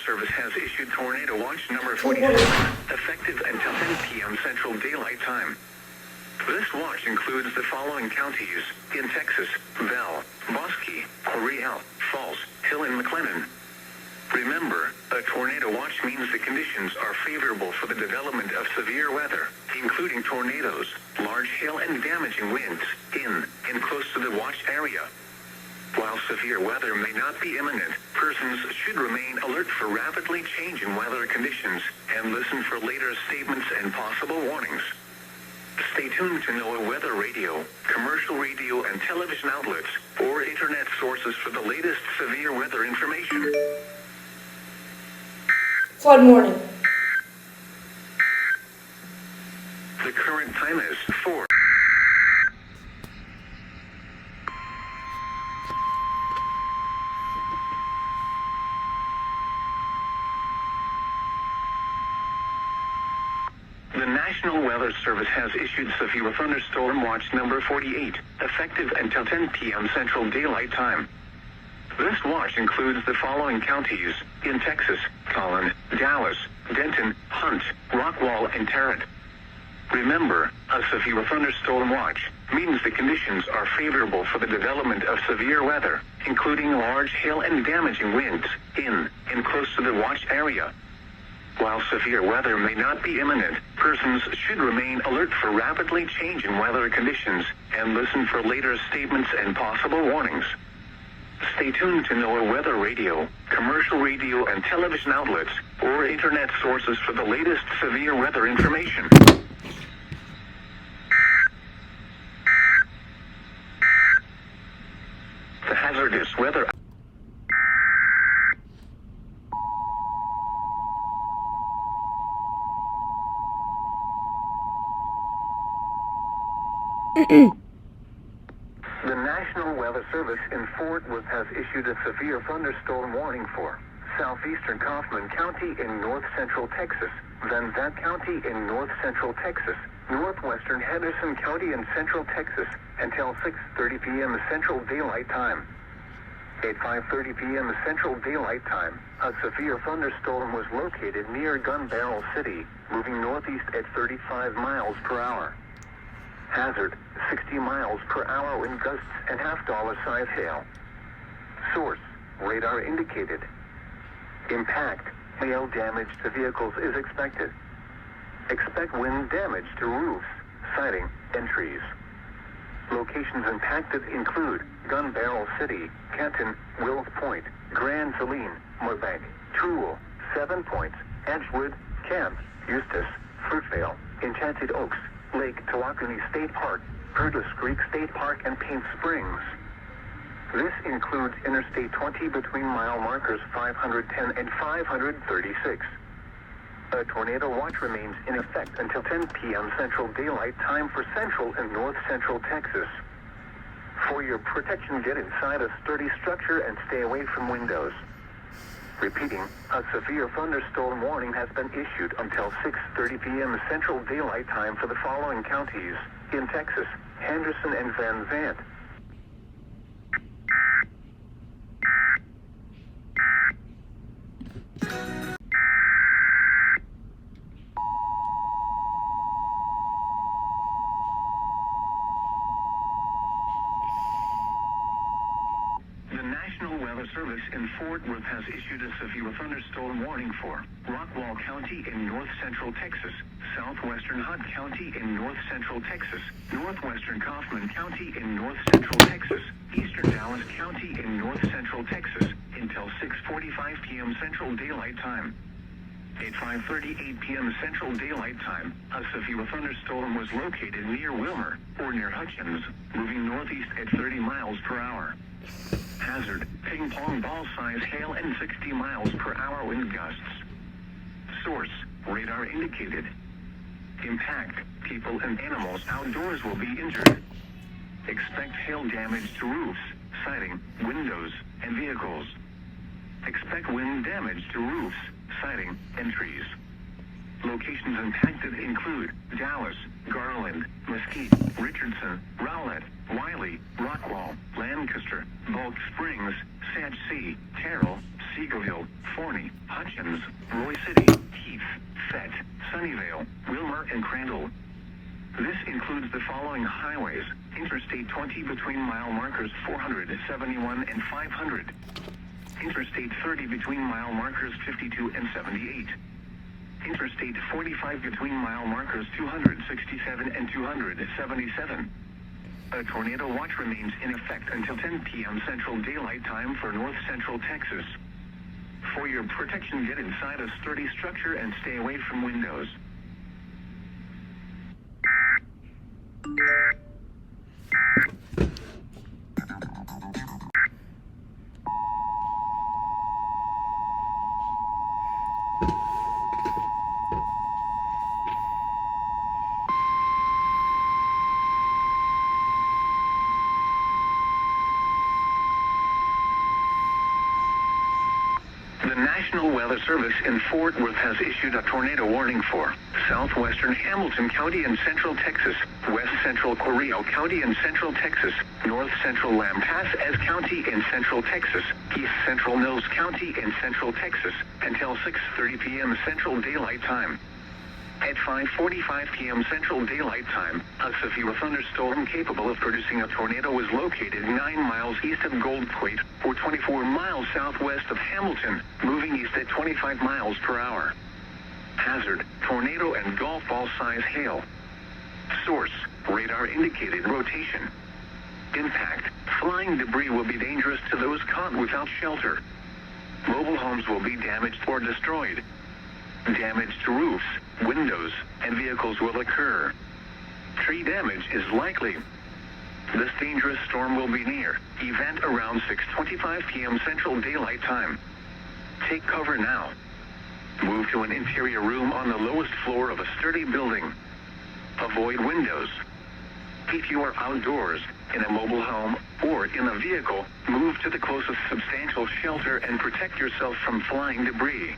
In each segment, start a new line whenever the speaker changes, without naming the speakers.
Service has issued Tornado Watch number 47, effective until 10 p.m. Central Daylight Time. This watch includes the following counties in Texas: Bell, Bosque, Real, Falls, Hill, and McLennan. Remember, a tornado watch means the conditions are favorable for the development of severe weather, including tornadoes, large hail, and damaging winds in and close to the watch area. While severe weather may not be imminent, persons should remain alert for rapidly changing weather conditions and listen for later statements and possible warnings. Stay tuned to NOAA weather radio, commercial radio and television outlets, or internet sources for the latest severe weather information.
Flood warning.
The current time is 4. The National Weather Service has issued severe thunderstorm watch number 48, effective until 10 p.m. Central Daylight Time. This watch includes the following counties in Texas: Collin, Dallas, Denton, Hunt, Rockwall, and Tarrant. Remember, a severe thunderstorm watch means the conditions are favorable for the development of severe weather, including large hail and damaging winds in and close to the watch area. While severe weather may not be imminent, persons should remain alert for rapidly changing weather conditions and listen for later statements and possible warnings. Stay tuned to NOAA weather radio, commercial radio and television outlets, or internet sources for the latest severe weather information. The hazardous weather. The National Weather Service in Fort Worth has issued a severe thunderstorm warning for southeastern Kaufman County in north central Texas, Van Zandt County in north central Texas, northwestern Henderson County in central Texas until 6:30 p.m. Central Daylight Time. At 5:30 p.m. Central Daylight Time, a severe thunderstorm was located near Gun Barrel City, moving northeast at 35 miles per hour. Hazard, 60 miles per hour wind gusts and half-dollar size hail. Source, radar indicated. Impact, hail damage to vehicles is expected. Expect wind damage to roofs, siding, and trees. Locations impacted include Gun Barrel City, Canton, Wills Point, Grand Saline, Burbank, Toole, 7 Points, Edgewood, Camp, Eustis, Fruitvale, Enchanted Oaks, Lake Tawakoni State Park, Curtis Creek State Park, and Paint Springs. This includes Interstate 20 between mile markers 510 and 536. A tornado watch remains in effect until 10 p.m. Central Daylight Time for central and north central Texas. For your protection, get inside a sturdy structure and stay away from windows. Repeating, a severe thunderstorm warning has been issued until 6:30 p.m. Central Daylight Time for the following counties in Texas: Henderson and Van Zandt. The National Weather Service in Fort Worth has issued a severe thunderstorm warning for Rockwall County in north central Texas, southwestern Hunt County in north central Texas, northwestern Kaufman County in north central Texas, eastern Dallas County in north central Texas until 6:45 p.m. Central Daylight Time. At 5:38 p.m. Central Daylight Time, a severe thunderstorm was located near Wilmer, or near Hutchins, moving northeast at 30 miles per hour. Hazard, ping pong ball size hail and 60 miles per hour wind gusts. Source, radar indicated. Impact, people and animals outdoors will be injured. Expect hail damage to roofs, siding, windows, and vehicles. Expect wind damage to roofs, siding, and trees. Locations impacted include Dallas, Garland, Mesquite, Richardson, Rowlett, Wiley, Rockwall, Lancaster, Bulk Springs, Satch C, Terrell, Seagoville, Forney, Hutchins, Roy City, Heath, Fett, Sunnyvale, Wilmer, and Crandall. This includes the following highways: Interstate 20 between mile markers 471 and 500. Interstate 30 between mile markers 52 and 78. Interstate 45 between mile markers 267 and 277. A tornado watch remains in effect until 10 p.m. Central Daylight Time for North Central Texas. For your protection, get inside a sturdy structure and stay away from windows. The National Weather Service in Fort Worth has issued a tornado warning for southwestern Hamilton County in central Texas, west central Correo County in central Texas, north central Lampasas County in central Texas, east central Mills County in central Texas, until 6:30 p.m. Central Daylight Time. At 5:45 p.m. Central Daylight Time, a severe thunderstorm capable of producing a tornado was located 9 miles east of Gold Plate, or 24 miles southwest of Hamilton, moving east at 25 miles per hour. Hazard: tornado and golf ball size hail. Source: radar indicated rotation. Impact: flying debris will be dangerous to those caught without shelter. Mobile homes will be damaged or destroyed. Damage to roofs, windows, and vehicles will occur. Tree damage is likely. This dangerous storm will be near. Event around 6:25 p.m. Central Daylight Time. Take cover now. Move to an interior room on the lowest floor of a sturdy building. Avoid windows. If you are outdoors, in a mobile home, or in a vehicle, move to the closest substantial shelter and protect yourself from flying debris.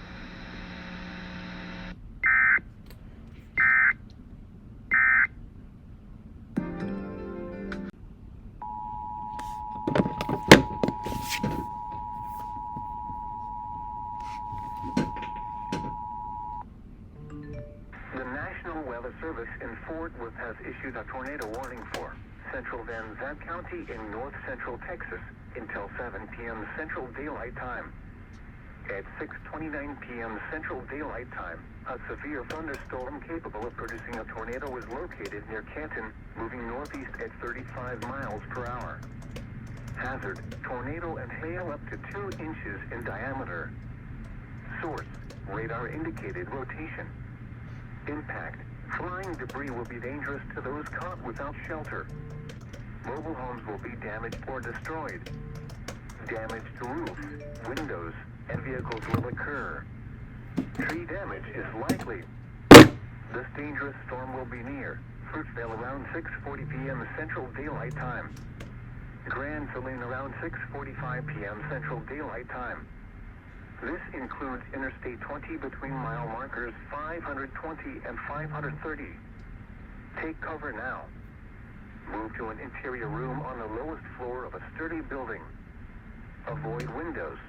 The National Weather Service in Fort Worth has issued a tornado warning for central Van Zandt County in north central Texas until 7 p.m. Central Daylight Time. At 6:29 p.m. Central Daylight Time, a severe thunderstorm capable of producing a tornado was located near Canton, moving northeast at 35 miles per hour. Hazard: tornado and hail up to 2 inches in diameter. Source: radar indicated rotation. Impact: flying debris will be dangerous to those caught without shelter. Mobile homes will be damaged or destroyed. Damage to roofs, windows, and vehicles will occur. Tree damage is likely. This dangerous storm will be near Fruitvale around 6:40 p.m. Central Daylight Time. Grand Saline around 6:45 p.m. Central Daylight Time. This includes Interstate 20 between mile markers 520 and 530. Take cover now. Move to an interior room on the lowest floor of a sturdy building. Avoid windows.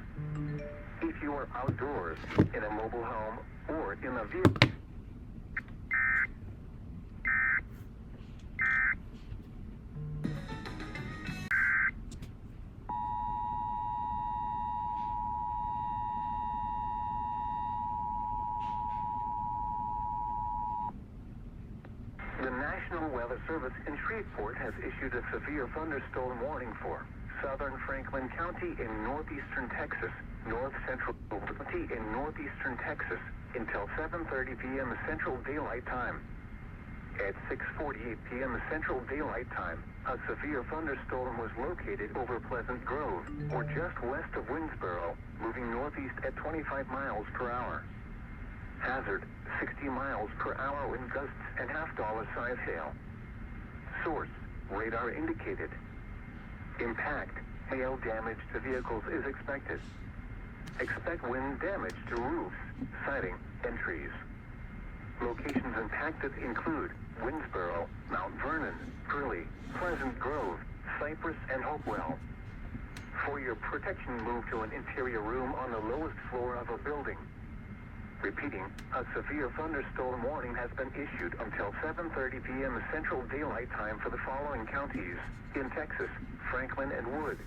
If you are outdoors, in a mobile home, or in a vehicle. The National Weather Service in Shreveport has issued a severe thunderstorm warning for southern Franklin County in northeastern Texas, north central County in northeastern Texas, until 7:30 p.m. Central Daylight Time. At 6:48 p.m. Central Daylight Time, a severe thunderstorm was located over Pleasant Grove, or just west of Winsboro, moving northeast at 25 miles per hour. Hazard: 60 miles per hour wind gusts and half-dollar size hail. Source: radar indicated. Impact: hail damage to vehicles is expected. Expect wind damage to roofs, siding, and trees. Locations impacted include Winsboro, Mount Vernon, Greeley, Pleasant Grove, Cypress, and Hopewell. For your protection, move to an interior room on the lowest floor of a building. Repeating, a severe thunderstorm warning has been issued until 7:30 p.m. Central Daylight Time for the following counties in Texas: Franklin and Wood,